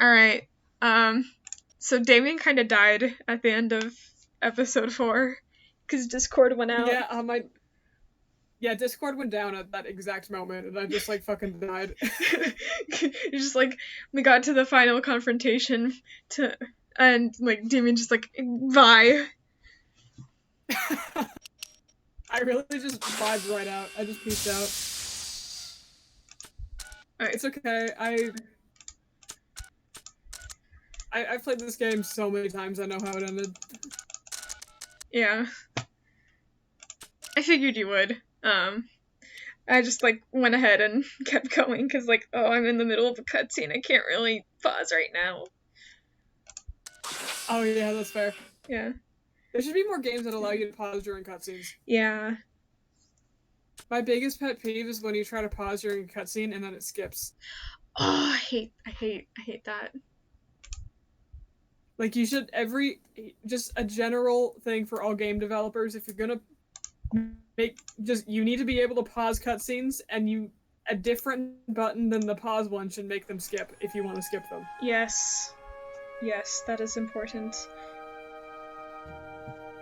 Alright. So Damien kind of died at the end of episode 4 because Discord went out. Yeah, Discord went down at that exact moment, and I just, like, fucking died. It's just, like, we got to the final confrontation, and, like, Damien just, like, bye. I really just vibed right out. I just peaced out. Right. It's okay. I've played this game so many times, I know how it ended. Yeah. I figured you would. I just, like, went ahead and kept going, because, like, oh, I'm in the middle of a cutscene, I can't really pause right now. Oh, yeah, that's fair. Yeah. There should be more games that allow you to pause during cutscenes. Yeah. My biggest pet peeve is when you try to pause during a cutscene and then it skips. Oh, I hate that. Like, you should just a general thing for all game developers, if you're gonna you need to be able to pause cutscenes, and a different button than the pause one should make them skip if you want to skip them. Yes. Yes, that is important.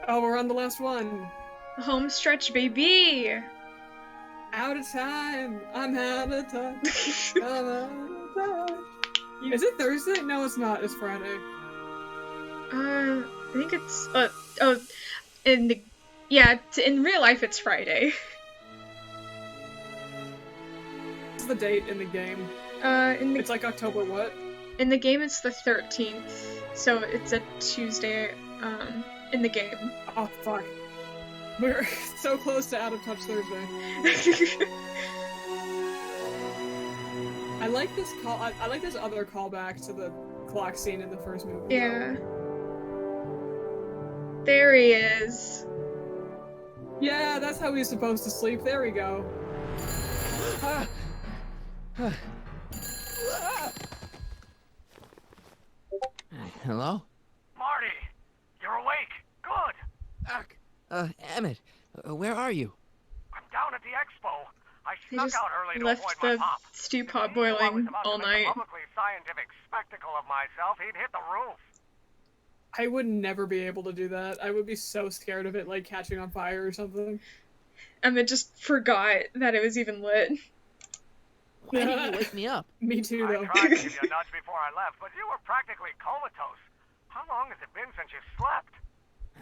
Oh, we're on the last one. Home stretch, baby! Out of time. I'm out of touch. I'm out of touch. Is it Thursday? No, it's not. It's Friday. I think it's in real life it's Friday. What's the date in the game? It's like October what? In the game it's the 13th, so it's a Tuesday, in the game. Oh, fuck. We're so close to Out of Touch Thursday. I like this I like this other callback to the clock scene in the first movie. Yeah. There he is. Yeah, that's how he's supposed to sleep. There we go. Hello? Marty! You're awake! Good! Doc! Emmett, where are you? I'm down at the expo. I He snuck just out early to left avoid my the pop. stew pot If he knew I was boiling about all to make a night. publicly scientific spectacle of myself, he'd hit the roof. I would never be able to do that. I would be so scared of it, like, catching on fire or something. Emmett just forgot that it was even lit. Why didn't you wake me up? Me too, though. I tried to give you a nudge before I left, but you were practically comatose. How long has it been since you slept?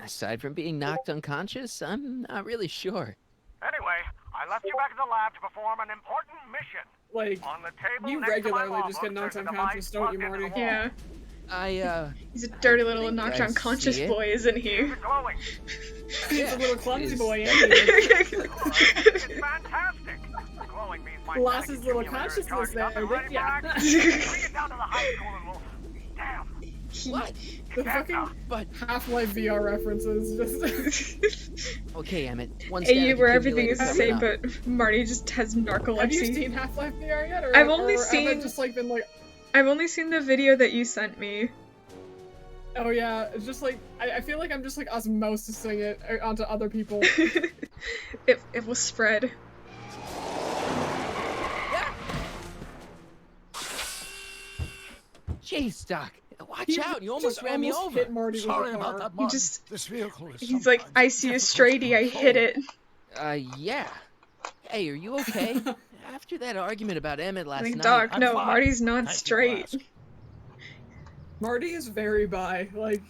Aside from being knocked unconscious, I'm not really sure. Anyway, I left you back at the lab to perform an important mission. Like, on the table you next to my regularly law just get books, knocked there's a unconscious, device don't you, plugged into Marty? the wall. Yeah. He's a dirty little think knocked I unconscious see it. boy, isn't he? Is it glowing? He's a little clumsy boy, Oh, it's fantastic. Glowing means my Lost panic his little accumulator is consciousness charged up there, and ready for yeah. action. Bring it down to the high school and we'll... Damn. What? The fucking Half-Life VR references, just... Okay, Emmett. One AU static where everything accumulator is the coming same, up. but Marty just has narcolepsy. Have you seen Half-Life VR yet? Or I've only have I seen- just, like, been like... I've only seen the video that you sent me. Oh yeah, it's just like, I feel like I'm just like osmosising it onto other people. It will spread. Jeez, Doc. Watch out, you almost ran me over. Hit Marty Sorry with a about car. that, He Martin. just- This vehicle is He's like, sometimes I see a difficult to straighty, I hit control. it. Yeah. Hey, are you okay? After that argument about Emmett last Like, night... Doc, I'm no, fine. Marty's not Thank you for straight. asking. Marty is very bi. Like,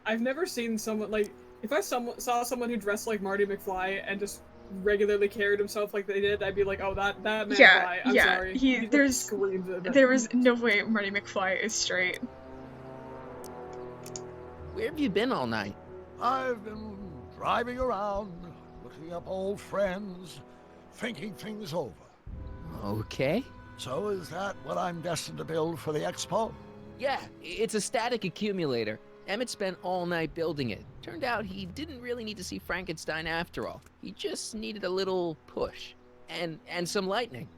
I've never seen someone, like, if I saw someone who dressed like Marty McFly and just regularly carried himself like they did, I'd be like, oh, that man's bi. I'm sorry. He just screams at it. There was no way Marty McFly is straight. Where have you been all night? I've been driving around, looking up old friends, thinking things over. Okay. So is that what I'm destined to build for the expo? Yeah, it's a static accumulator. Emmett spent all night building it. Turned out he didn't really need to see Frankenstein after all. He just needed a little push. And some lightning.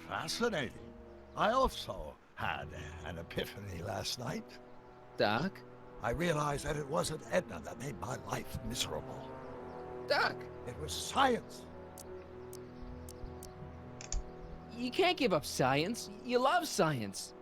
Fascinating. I also had an epiphany last night. Doc? I realized that it wasn't Edna that made my life miserable. Doc! It was science. You can't give up science. You love science.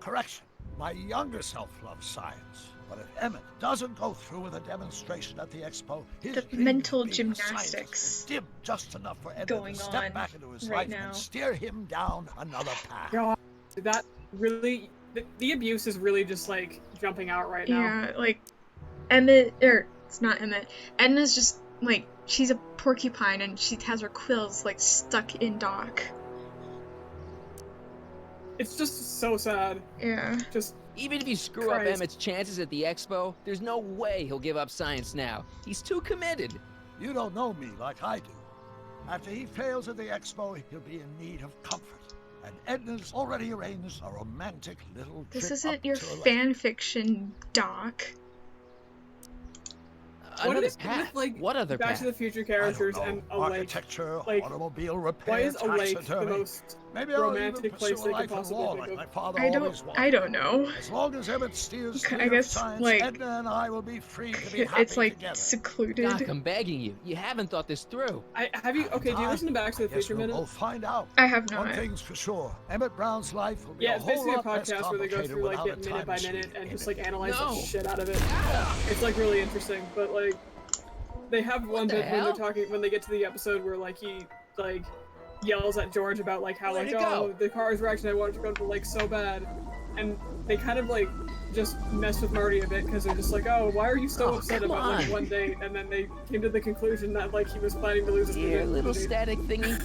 Correction. My younger self loves science. But if Emmett doesn't go through with a demonstration at the expo, his The dream mental of being a gymnastics scientist will dim just enough for Emmett going to step on back into his right life now. and steer him down another path. God, that really, the abuse is really just like jumping out right now. Yeah, like Emmett, or it's not Emmett. Edna's just like, she's a porcupine and she has her quills like stuck in Doc. It's just so sad. Yeah. Just Even if you screw up Christ. Emmett's chances at the expo, there's no way he'll give up science now. He's too committed. You don't know me like I do. After he fails at the expo, he'll be in need of comfort. And Edna's already arranged a romantic little trip This up isn't your to a lake. fan fiction, Doc. what Another is path. with like What other Back path? to the Future I don't characters know, and a lake? architecture, Like, automobile repair, Why is a lake the taxidermy. most Maybe I'll romantic even place pursue they a could life in possibly law think like of? my father I always wanted. don't know. As long as Emmett steers I clear of guess, science, like, Edna and I will be free to be happy It's like together. secluded. Doc, I'm begging you. You haven't thought this through. Have you? Okay, do you listen to Back to the Guess Future we'll Minute? both find out. I have One not. thing's for sure, Emmett Brown's life will be Yeah, a it's whole basically a lot less podcast where they go complicated through like without it a minute time by machine minute and in just it. like analyze No. the shit out of it. It's like really interesting, but like they have one the bit when they're hell? talking when they get to the episode where like he like yells at George about like how Where'd like it go? oh the car's wrecked and I wanted to go to the lake so bad, and they kind of like just mess with Marty a bit because they're just like oh why are you so Oh, upset come about like on. one date, and then they came to the conclusion that like he was planning to lose his Here, virginity. little static thingy.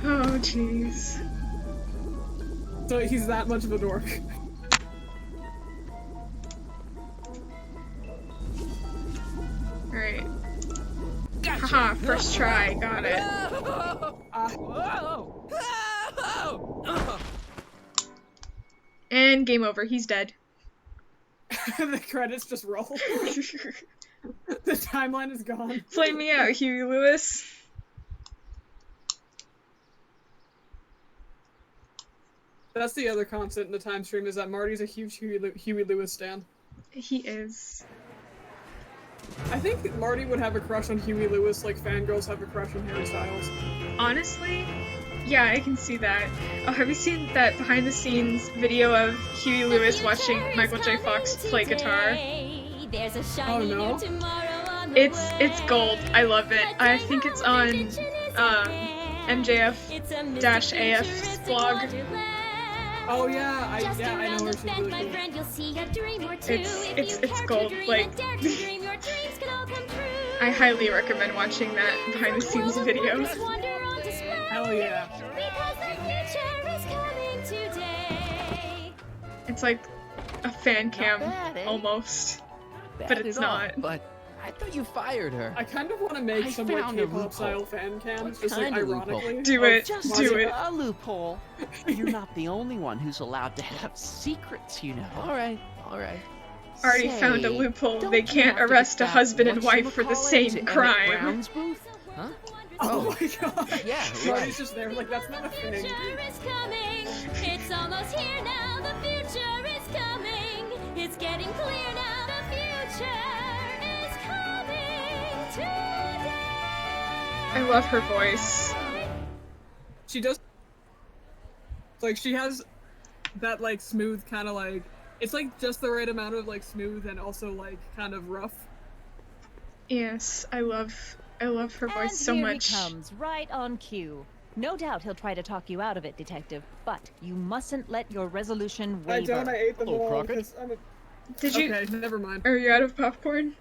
Oh, jeez. So he's that much of a dork. Alright. Gotcha. Haha, first try, got it. Whoa! Whoa! And game over, he's dead. The credits just roll. The timeline is gone. Play me out, Huey Lewis. That's the other constant in the time stream is that Marty's a huge Huey Lewis stan. He is. I think Marty would have a crush on Huey Lewis like fangirls have a crush on Harry Styles. Honestly, yeah, I can see that. Oh, have you seen that behind the scenes video of Huey Lewis watching Michael J. Fox play guitar? Oh no? It's gold. I love it. I think it's on MJF-AF's blog. Oh yeah, I know her. She's really cool. It's gold. Like, I highly recommend watching that behind the scenes video. Hell yeah. It's like a fan cam bad, eh? almost, Bad but it's at all, not. But I thought you fired her. I kind of want to make I some like found a K-pop style loophole. fan cams, What just like kind of loophole? ironically. Do of it. Just Do it. a loophole. You're not the only one who's allowed to have secrets, you know. All right, all right. Already Say, found a loophole. don't They you can't have to arrest a get that husband and wife for the whatchamacallit to same Emmett crime. Brown's booth? Huh? Oh my god. Yeah, Marty's right. just there like that's not a thing. Is coming. It's almost here now. The future is coming. It's getting clear now. The future is coming today. I love her voice. She does like she has that like smooth kind of like it's like just the right amount of like smooth and also like kind of rough. Yes, I love her voice And so here much. he comes, right on cue. No doubt he'll try to talk you out of it, Detective, but you mustn't let your resolution waver. I don't. I ate them Hello, all. Crockett. because I'm a... Did you? Okay, never mind. Are you out of popcorn?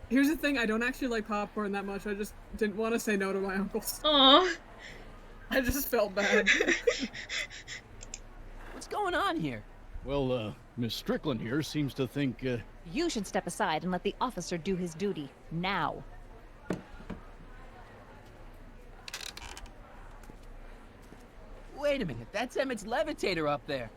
Here's the thing: I don't actually like popcorn that much. I just didn't want to say no to my uncles. Aw. I just felt bad. What's going on here? Well, Miss Strickland here seems to think, You should step aside and let the officer do his duty. Now. Wait a minute, that's Emmett's levitator up there.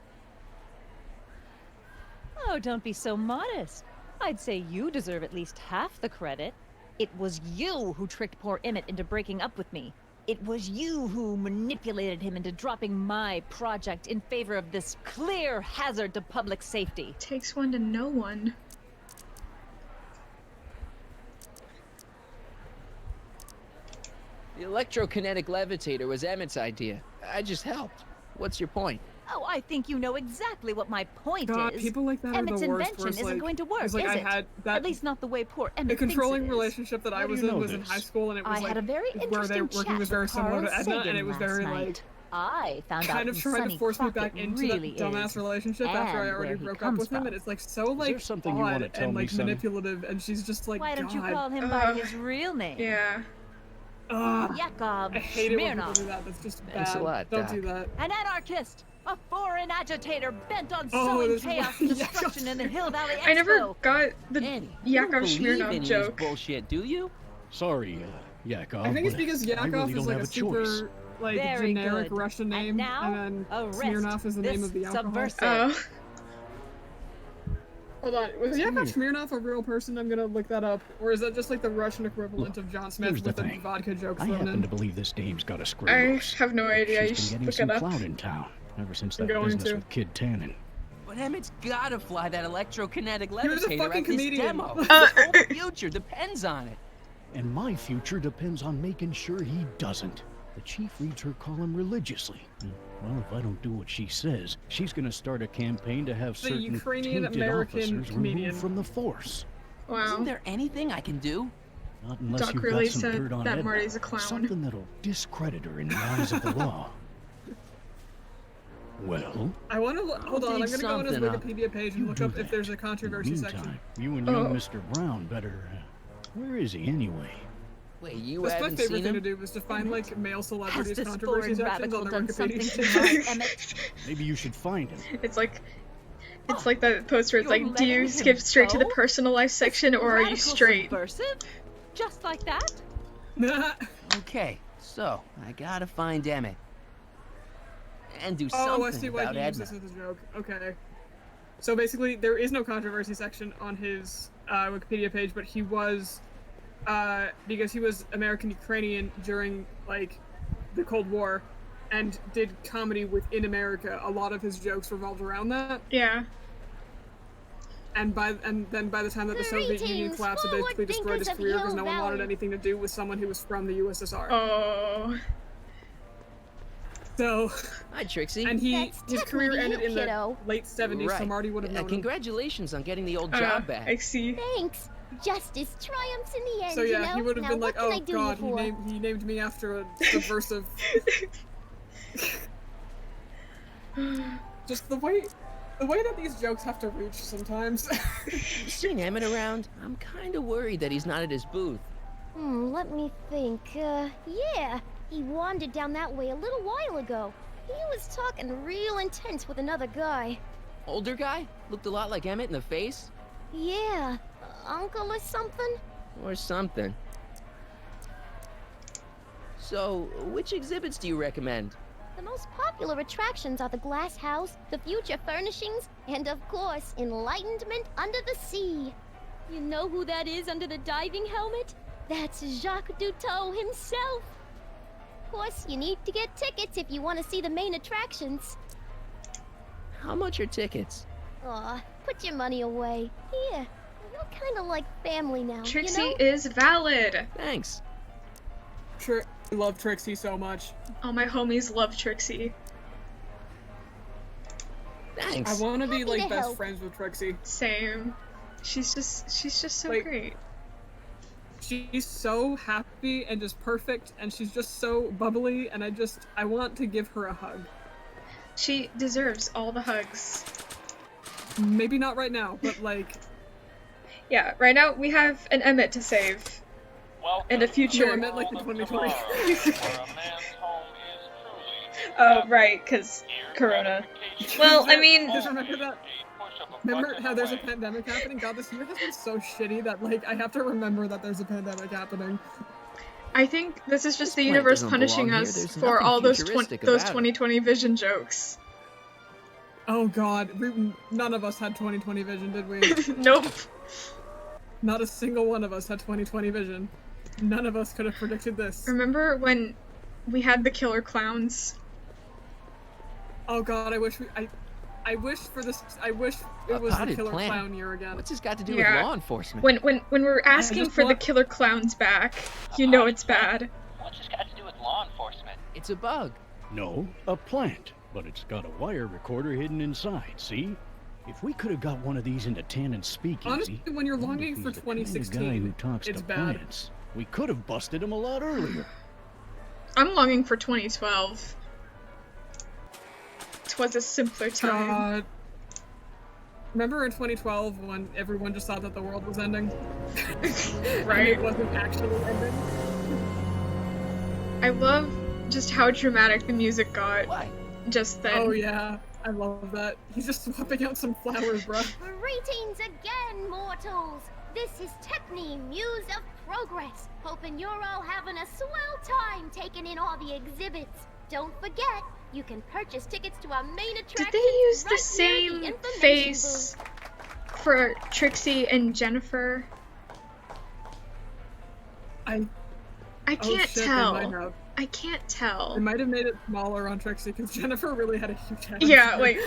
Oh, don't be so modest. I'd say you deserve at least half the credit. It was you who tricked poor Emmett into breaking up with me. It was you who manipulated him into dropping my project in favor of this clear hazard to public safety. Takes one to know one. The electrokinetic levitator was Emmett's idea. I just helped. What's your point? Oh, I think you know exactly what my point God, is. people like that Emmett's are the worst. invention where it's isn't like, going to work, it's like is I it? had that, At least not the way poor Emmett the controlling thinks it is. relationship that I How do was you in know was in this? high school, and it was I like had a very where they interesting working chat was very with similar Carl to Edna, and Sagan it was last very night. like I found kind out of who trying to Sonny force me Crockett back into really that dumbass is, relationship after I and already where he broke up comes with him, from. and it's like so Is there like something you odd wanna tell and me, like Sonny? manipulative, and she's just like, Why don't you God. call him by his real name? Yeah. Ugh. Yakov I hate it when people Smirnov. do that. That's just Thanks bad. a lot, Don't Doc. do that. An anarchist, a foreign agitator bent on Oh, sowing this is chaos what- and destruction in the Hill Valley Expo. I never got the Annie, you don't Yakov believe Smirnov any of joke. this bullshit, do you? Sorry, Yakov. I think it's but because I Yakov really is don't like have a a choice. super like Very generic good. Russian name, And now, then arrest Smirnov is the name this of the alcohol. subversive. Oh. Hold on, was Yakov Smirnov a real person? I'm gonna look that up. Or is that just like the Russian equivalent of John Smith Here's the with a thing. vodka joke I thrown happen in? to believe this dame's got a screw I loose. have no idea. You She's should been getting look some it up. clout in town ever since I'm that going business to. with Kid Tannen. But Emmett's gotta fly that electrokinetic He was a levitator fucking at this comedian. demo. His whole future depends on it. And my future depends on making sure he doesn't. The chief reads her column religiously. Well, if I don't do what she says, she's gonna start a campaign to have The certain Ukrainian-American tainted officers comedian. removed from the force. Wow. Isn't there anything I can do? Not unless Doc you've really got some said dirt on that Edna. Marty's a clown. Something that'll discredit her in the eyes of the law. Well, I want to hold on. I'm dig gonna go on his something up. Wikipedia page and you look do up if that. there's a In the controversy section. meantime, you and young Oh. Mr. Brown better. Where is he anyway? Wait, you That's my haven't favorite seen thing to him? do was to find like male Has celebrities this controversy foreign sections radical on their done something Wikipedia. to my Emmett? Maybe you should find him. It's like that post where it's You're like, do you letting skip him straight to the go? personal life section or are you Radical straight? Subversive? Just like that? Okay, so I gotta find Emmett. And do Oh, I something see why about he used Edna. this as a joke. Okay. So basically, there is no controversy section on his Wikipedia page, but he was, because he was American-Ukrainian during, like, the Cold War, and did comedy within America. A lot of his jokes revolved around that. Yeah. And then by the time that the Soviet Union Greetings, collapsed, it basically forward destroyed his thinkers of career because Hill no one wanted Valley. anything to do with someone who was from the USSR. Oh. So, Hi, Trixie. and That's his career technically ended you, in the kiddo. late 70s, so Right. Marty would have known him. Congratulations on getting the old job back. I see. Thanks. Justice triumphs in the end, So yeah, you know? he would have now, been like, what can "Oh I do God, you for? he named me after a subversive." Just the way that these jokes have to reach sometimes. You seen Emmett around? I'm kinda worried that he's not at his booth. Let me think. Yeah. He wandered down that way a little while ago. He was talking real intense with another guy. Older guy? Looked a lot like Emmett in the face? Yeah. Uncle or something? Or something. So, which exhibits do you recommend? The most popular attractions are the Glass House, the Future Furnishings, and of course, Enlightenment Under the Sea. You know who that is under the diving helmet? That's Jacques Duteau himself. Of course, you need to get tickets if you want to see the main attractions. How much are tickets? Aw, put your money away. Here, you're kind of like family now, Trixie you know? is valid. Thanks. I love Trixie so much. All my homies love Trixie. Thanks. I want to be Happy like to best help. friends with Trixie. Same. She's just so Like- great. She's so happy and just perfect, and she's just so bubbly, and I want to give her a hug. She deserves all the hugs. Maybe not right now, but like, Yeah, right now we have an Emmett to save. And a no, I future. meant like the 2020. Oh, right, because Corona. Well, I mean, Just remember that. Remember how there's a pandemic happening? God, this year has been so shitty that like I have to remember that there's a pandemic happening. I think this is just This the plant universe doesn't punishing belong here. us There's for nothing all those futuristic those about it. 2020 vision jokes. Oh God, none of us had 2020 vision, did we? Nope. Not a single one of us had 2020 vision. None of us could have predicted this. Remember when we had the killer clowns? Oh God, I wish it was A the potted killer plant? clown year again. What's this got to do Yeah. with law enforcement? When we're asking just for the want- killer clowns back, you know it's bad. What's this got to do with law enforcement? It's a bug. No, a plant. But it's got a wire recorder hidden inside, see? If we could have got one of these into Tannen's speakeasy... Honestly, when you're longing if for he's the kind of 2016, guy who talks it's to bad. plants, we could have busted him a lot earlier. I'm longing for 2012. Twas a simpler time. Remember in 2012 when everyone just thought that the world was ending? Right. And it wasn't actually ending? I love just how dramatic the music got What? just then. Oh yeah, I love that. He's just swapping out some flowers, bro. Greetings again, mortals! This is Techne, Muse of Progress. Hoping you're all having a swell time taking in all the exhibits. Don't forget, you can purchase tickets to our main attraction. Did they use right the near same information face booth. for Trixie and Jennifer? I can't shit, tell. They might have. I can't tell. They might have made it smaller on Trixie because Jennifer really had a huge head. Yeah, like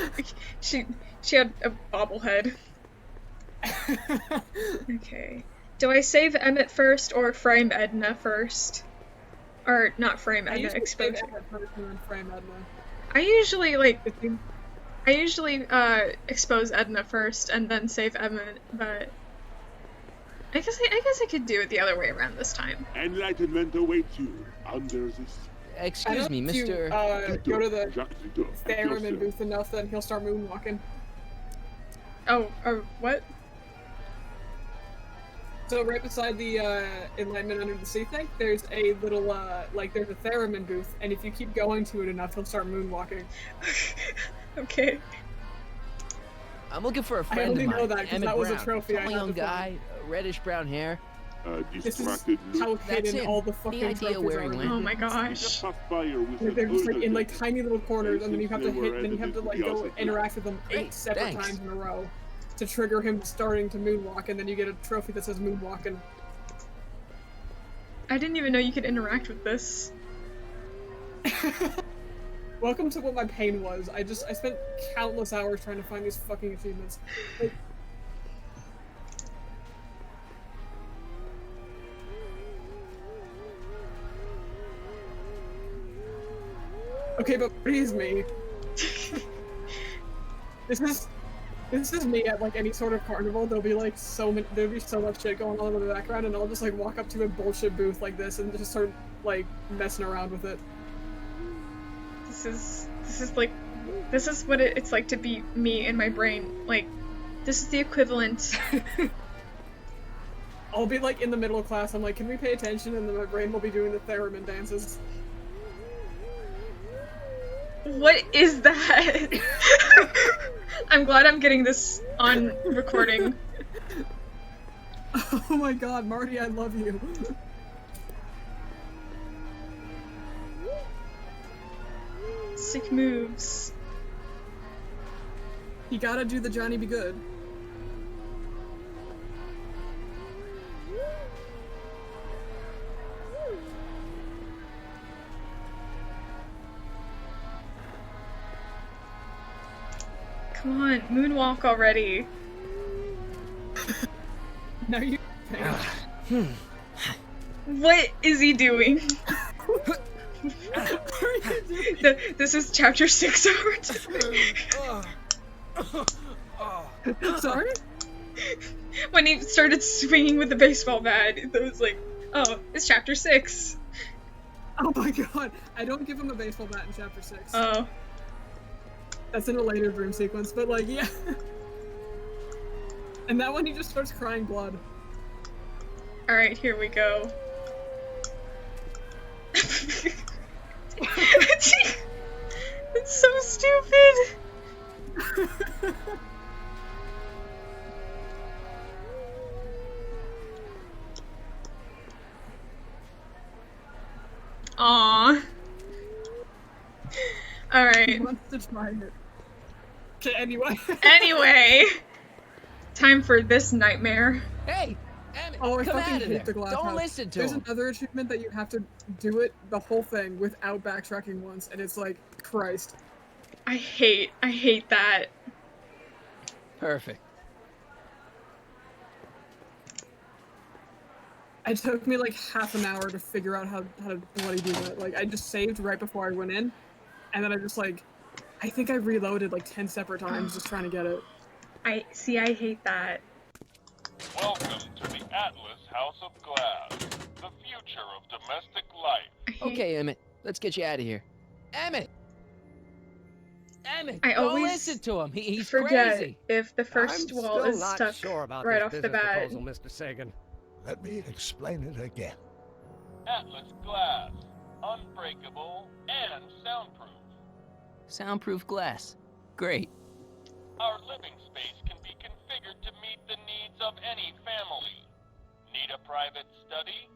she had a bobblehead. Okay. Do I save Emmett first or frame Edna first? Or not frame I Edna, usually expose save her. Emmett first and then frame Edna. I usually It expose Edna first and then save Emmett, but I guess I could do it the other way around this time. Enlightenment awaits you under this. Excuse me, Mr. Go to the Jacques Tito, at your theremin service. booth enough, then he'll start moonwalking. Oh, what? So right beside the Enlightenment Under the Sea thing, there's a little, there's a theremin booth, and if you keep going to it enough, he'll start moonwalking. Okay. I'm looking for a I friend only of mine, know that 'cause Emmett that was a Brown. trophy I Tall had young to find. guy, reddish-brown hair. This is Distracted how look. That's hidden it. all the Any fucking idea trophies where are. he went? Oh my gosh. Fire with They're an just like in like older tiny little corners, and then you have to hit, then you have to like go curiosity. interact with them 8 Hey, separate thanks. times in a row to trigger him starting to moonwalk, and then you get a trophy that says moonwalking. I didn't even know you could interact with this. Welcome to what my pain was. I spent countless hours trying to find these fucking achievements. Like, okay, but please me. This is me at like any sort of carnival. There'll be like so much shit going on in the background, and I'll just like walk up to a bullshit booth like this and just start like messing around with it. This is what it's like to be me in my brain. Like, this is the equivalent. I'll be like in the middle of class. I'm like, can we pay attention? And then my brain will be doing the theremin dances. What is that? I'm glad I'm getting this on recording. Oh my god, Marty, I love you. Sick moves. You gotta do the Johnny Be Good. Come on, moonwalk already. No, you. What is he doing? This is chapter 6 Sorry? When he started swinging with the baseball bat, it was like, oh, it's chapter 6. Oh my god, I don't give him a baseball bat in chapter 6. Oh. That's in a later dream sequence, but like, yeah. And that one he just starts crying blood. Alright, here we go. It's so stupid! Aww. Alright. He wants to try it. Okay, anyway. Anyway! Time for this nightmare. Hey! Emmett, Oh, I come out fucking of hate there. the glass Don't house. listen to There's him. another achievement that you have to do it, the whole thing, without backtracking once, and it's like, Christ. I hate that. Perfect. It took me like half an hour to figure out how to bloody do that. Like, I just saved right before I went in, and then I just like, I think I reloaded like 10 separate times just trying to get it. I hate that. Welcome to the Atlas House of Glass, the future of domestic life. Okay, Emmett, let's get you out of here. Emmett! I don't always listen to him. He's forget crazy. if the first I'm wall still is not stuck sure about right this off the business bat. proposal, Mr. Sagan. Let me explain it again. Atlas glass, unbreakable and soundproof. Soundproof glass. Great. Our living space can be configured to meet the needs of any family. Need a private study?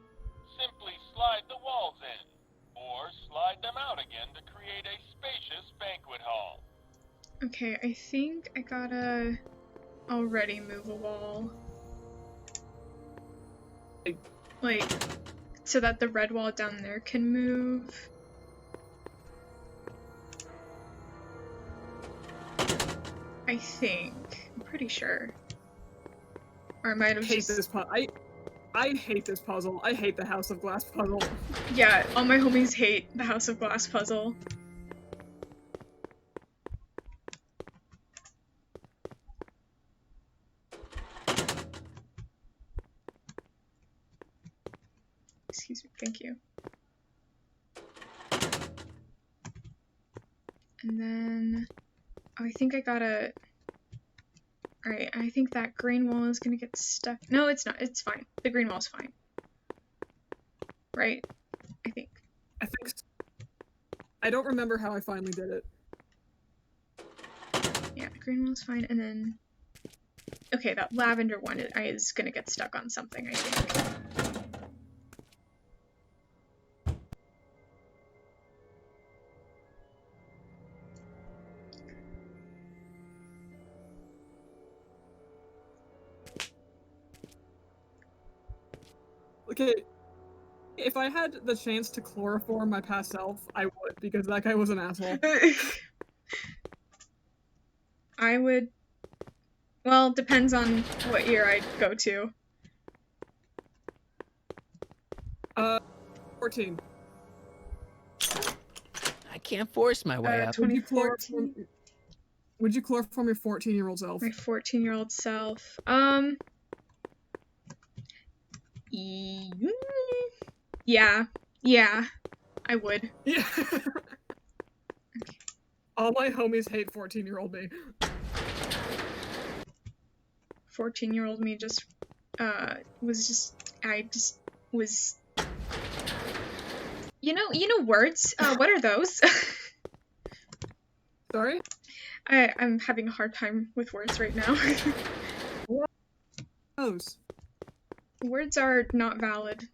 Simply slide the walls in, or slide them out again to create a spacious banquet hall. Okay, I think I gotta already move a wall. Like, so that the red wall down there can move. I think. I'm pretty sure. Or I might have just... I hate this puzzle. I hate the House of Glass puzzle. Yeah, all my homies hate the House of Glass puzzle. Excuse me, thank you. And then... Oh, I think I gotta... Alright, I think that green wall is gonna get stuck. No, it's not. It's fine. The green wall's fine. Right? I think. I think so. I don't remember how I finally did it. Yeah, the green wall's fine, and then... Okay, that lavender one is gonna get stuck on something, I think. Okay, if I had the chance to chloroform my past self, I would, because that guy was an asshole. I would... Well, depends on what year I'd go to. 14. I can't force my way up. 2014. Would you chloroform your 14-year-old self? My 14-year-old self. Yeah, I would. Yeah. All my homies hate 14-year-old me. 14-year-old me just, was... You know words? What are those? Sorry? I'm having a hard time with words right now. What? Those? Words are not valid.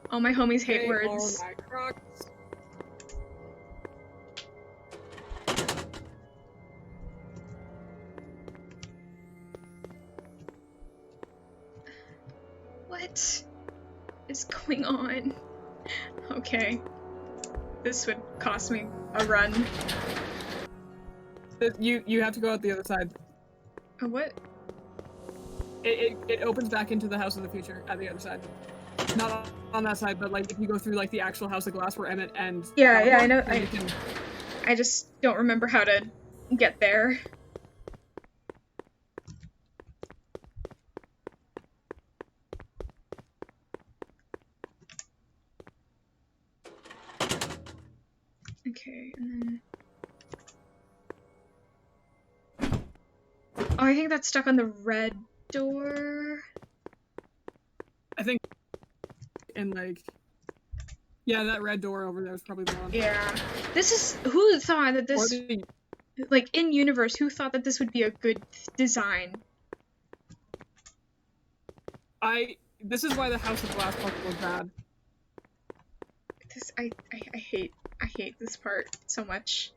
All my homies hate words. All my Crocs. What is going on? Okay. This would cost me a run. You have to go out the other side. A what? It opens back into the House of the Future at the other side. Not on that side, but like if you go through like the actual House of Glass where Emmett and yeah, I know. Can... I just don't remember how to get there. Okay, and then... Oh, I think that's stuck on the red door. I think... And like... Yeah, that red door over there is probably the one. Yeah. This is... Who thought that this... Like, in universe, who thought that this would be a good design? This is why the House of Glass puzzle was bad. I hate this part so much.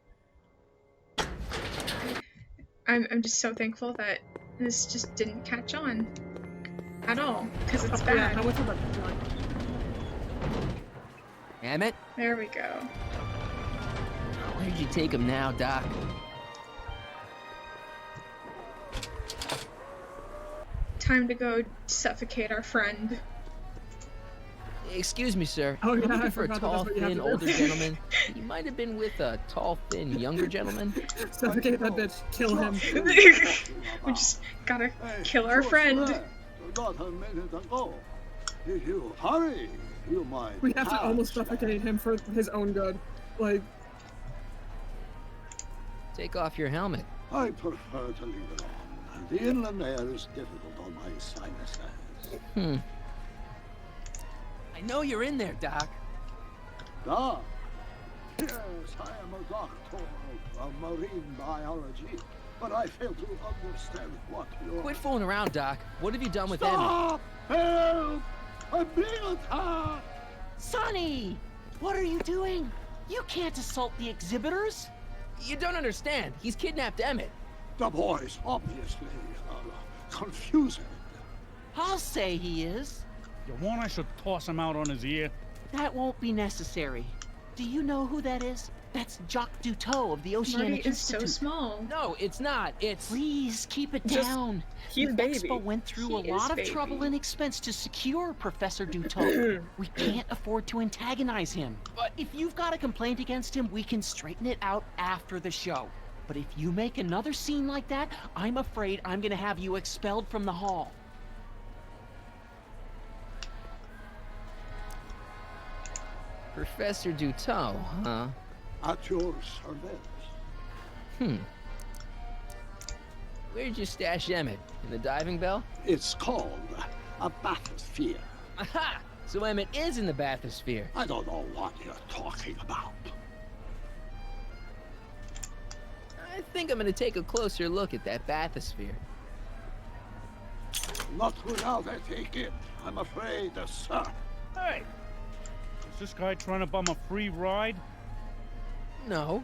I'm just so thankful that this just didn't catch on at all, because it's bad. Yeah, how much of that? Emmett? There we go. Where'd you take him now, Doc? Time to go suffocate our friend. Excuse me, sir. Oh, yeah, I'm I looking for a forgot that tall, that's what you have thin, to do. older gentleman. He might have been with a tall, thin, younger gentleman. Suffocate that bitch. Kill him. We just gotta kill our friend. Not a minute ago. If you hurry, you might. We have to almost suffocate him for his own good. Like, Take off your helmet. I prefer to leave it on. The inland air is difficult on my sinuses. I know you're in there, Doc. Doc? Yes, I am a doctor of marine biology, but I fail to understand what you're... Quit fooling around, Doc. What have you done with Stop! Help! I'm being attacked! Sonny! What are you doing? You can't assault the exhibitors! Emmett? You don't understand. He's kidnapped Emmett. The boy's obviously confused. I'll say he is. You want I should toss him out on his ear? That won't be necessary. Do you know who that is? That's Jacques Duteau of the Oceanic Marty is so Institute. small. No, it's not. It's... Please keep it Just- down. he's the baby. Expo went through He a lot is of baby. trouble and expense to secure Professor Duteau. We can't afford to antagonize him. But if you've got a complaint against him, we can straighten it out after the show. But if you make another scene like that, I'm afraid I'm gonna have you expelled from the hall. Professor Duteau, huh? At your service. Where'd you stash Emmett? In the diving bell? It's called a bathysphere. Aha! So Emmett is in the bathysphere. I don't know what you're talking about. I think I'm gonna take a closer look at that bathysphere. Not without a ticket, I'm afraid, sir. Hey! Is this guy trying to bum a free ride? No.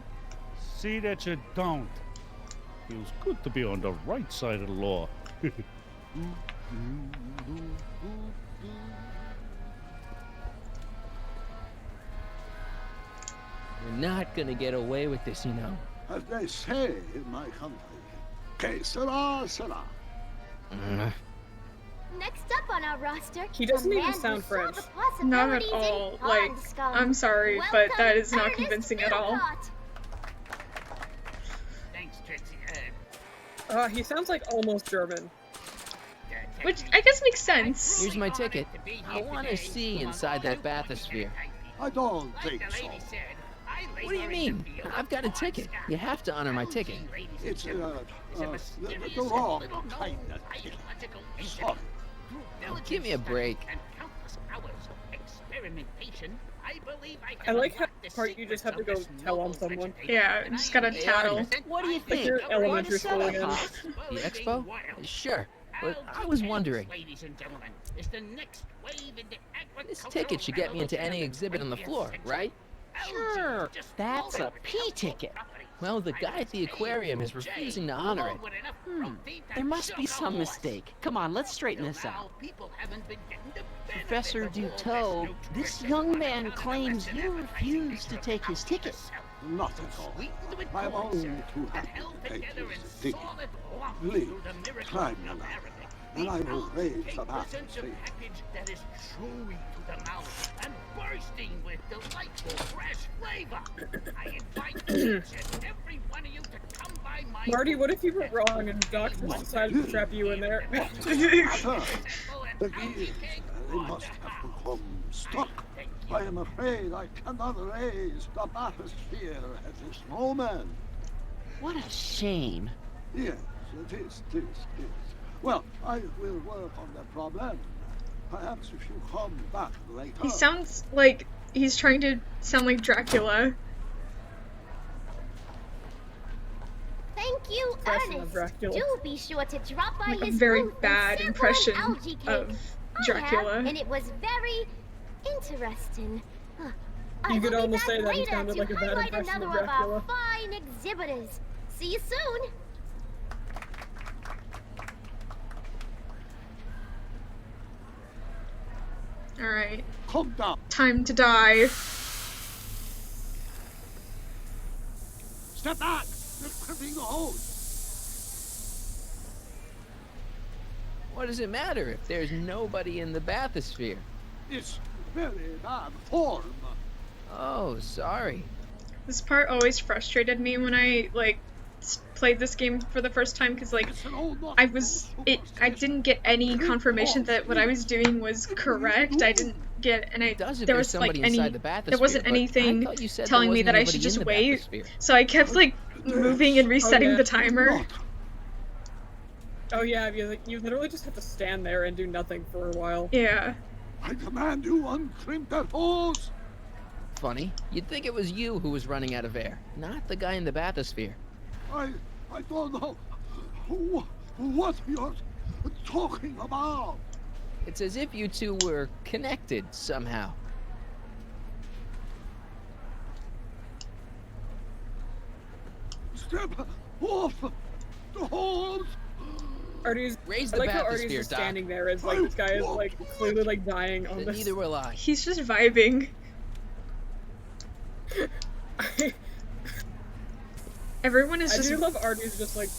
See that you don't. Feels good to be on the right side of the law. We're not gonna get away with this, you know. As they say in my country, que sera, sera. Next up on our roster, He doesn't a even man sound who saw French. the Not at possibilities all. in Like, pond scum. I'm sorry, but Welcome, that is not Ernest convincing at all. Philpott. Thanks, Trixie. he sounds like almost German. Which I guess makes sense. Here's my ticket. I want to see inside that bathysphere. I don't think so. What do you mean? I've got a ticket. You have to honor my ticket. It's the wrong kind of ticket. Sorry. Give me a break. I like how part you just have to go tell on someone. Yeah, just gotta tattle. What do you Like think? you're elementary Write a school again. setup, The expo? Sure. But I was wondering, this ticket should get me into any exhibit on the floor, right? Sure, that's a P ticket. Well, the guy at the aquarium is refusing to honor it. There must be some mistake. Come on, let's straighten this out. Professor Duteau, this young man claims you refused to take his ticket. Not at all. I'm only too happy to take his ticket. Please, climb the ladder, and I will raise the bathysphere. That is chewy to the mouth and bursting with delightful fresh flavor. I invite each and every one of you to come by my Marty, what if you were wrong and Doc just decided to trap you in there? Sir, the gears, they must have become stuck. I am afraid I cannot raise the bathysphere at this moment. What a shame. Yes, it is. Well, I will work on the problem. Perhaps if you come back later. He sounds like he's trying to sound like Dracula. Thank you, Impression of Ernest. Dracula. Do be sure to drop by Like a his very booth and bad sample impression an algae cake. of Dracula. I have, and it was very interesting. I You could will be almost back say that he later sounded to like a bad highlight impression of another of our Dracula. fine exhibitors. See you soon. Alright. Come down. Time to die. Step back. You're crimping the hose. What does it matter if there's nobody in the bathysphere? It's very bad form. Oh, sorry. This part always frustrated me when I like played this game for the first time because like I didn't get any confirmation that what I was doing was correct. I didn't get there was like there wasn't anything telling me that I should just wait. So I kept like moving and resetting the timer. Oh yeah, you literally just have to stand there and do nothing for a while. Yeah. I command you, uncrimp that hose! Funny, you'd think it was you who was running out of air, not the guy in the bathysphere. I don't know what you're talking about. It's as if you two were connected somehow. Step off the hose! Artie's, Raise I the like how bathysphere, Artie's just Doc. standing there as like this guy is like clearly like dying on this. Neither will I. He's just vibing. Everyone is just. I do love Artie's just like.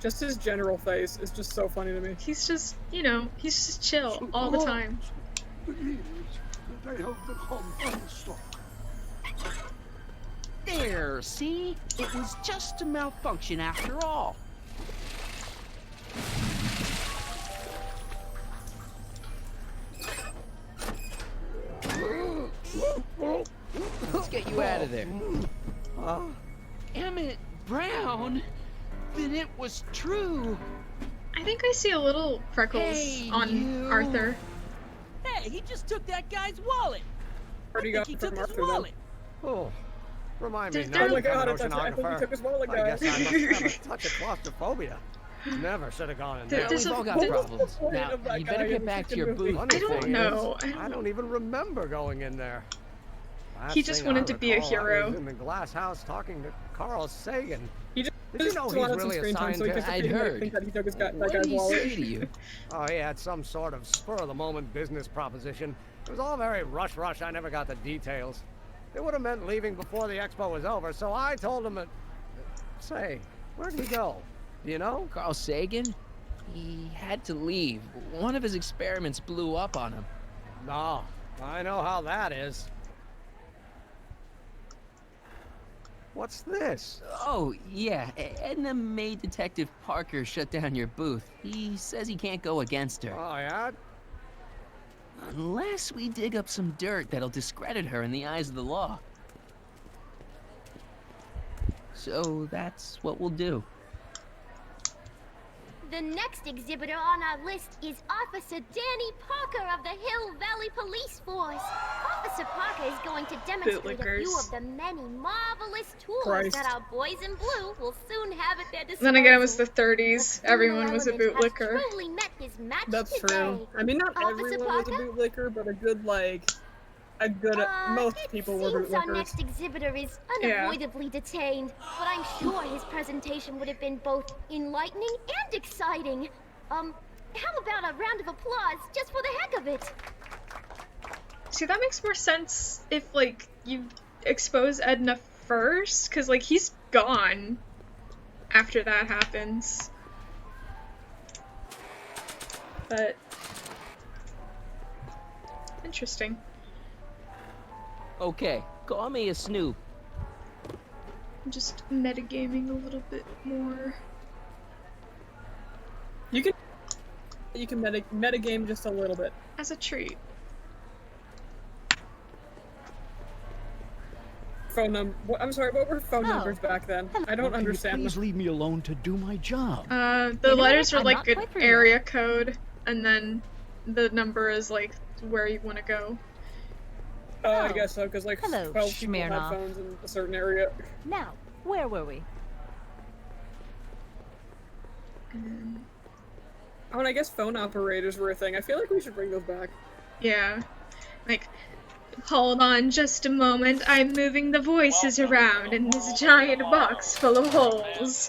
Just his general face is just so funny to me. He's just, you know, he's just chill all the time. They have become unstuck. There, see? It was just a malfunction after all. Let's get you out of there. Emmett Brown? Then it was true. I think I see a little freckles on Arthur. Hey, he just took that guy's wallet. Artie got he from took his Arthur wallet. Oh, remind me Did- now. oh my God, I think he took his wallet, I guys. guess I must have a touch of claustrophobia. Never should have gone in there. There's We've a- all got there- problems. Now, you better get back to your booth. Funny I don't thing know. is, I don't even remember going in there. Last He just thing I wanted to be a recall, I hero. was in the glass house talking to Carl Sagan. He just Did you know he's wanted really some a screen time so he could scientist? I'd think heard. that he took that What guy's did he wallet. say to you? Oh, he had some sort of spur-of-the-moment business proposition. It was all very rush. I never got the details. It would have meant leaving before the expo was over, so I told him that... Say, where'd he go? Do you know? Carl Sagan? He had to leave. One of his experiments blew up on him. No, I know how that is. What's this? Oh, yeah. Edna made Detective Parker shut down your booth. He says he can't go against her. Oh, yeah? Unless we dig up some dirt that'll discredit her in the eyes of the law. So that's what we'll do. The next exhibitor on our list is Officer Danny Parker of the Hill Valley Police Force. Officer Parker is going to demonstrate a few of the many marvelous tools that our boys in blue will soon have at their disposal. Then again, it was the 30s. Everyone was a bootlicker. Truly met his match That's today. true. I mean, not Officer everyone Parker? was a bootlicker, but most people were Seems our bootlickers. next exhibitor is Yeah. unavoidably detained, but I'm sure his presentation would have been both enlightening and exciting. How about a round of applause just for the heck of it? See, that makes more sense if, like, you expose Edna first, because, like, he's gone after that happens. But... interesting. Okay, call me a snoop. I'm just metagaming a little bit more. You can metagame just a little bit. As a treat. Phone number. I'm sorry. What were phone numbers back then? I don't Can you understand. please leave me alone to do my job? The letters are like an area code, and then the number is like where you want to go. I guess so, because like Hello, 12 people have Smirnoff. phones in a certain area. Now, where were we? Oh, and I guess phone operators were a thing. I feel like we should bring those back. Yeah. Like, hold on just a moment, I'm moving the voices around in this giant box full of holes.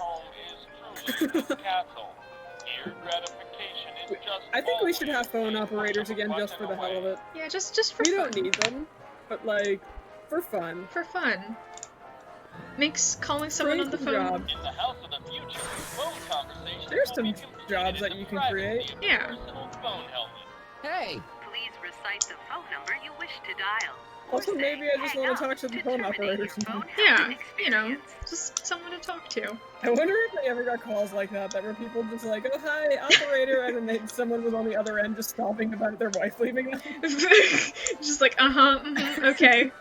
I think we should have phone operators again just for the hell of it. Yeah, just for we fun. don't need them, but like, for fun. For fun. Makes calling someone on the phone. Job. There's some jobs that you can create. Yeah. Hey! Please recite the phone number you wish to dial. Also, maybe I just want to talk to the phone operator. Yeah, you know, just someone to talk to. I wonder if they ever got calls like that were people just like, oh, hi, operator, and then someone was on the other end just sobbing about their wife leaving them. Just like, okay.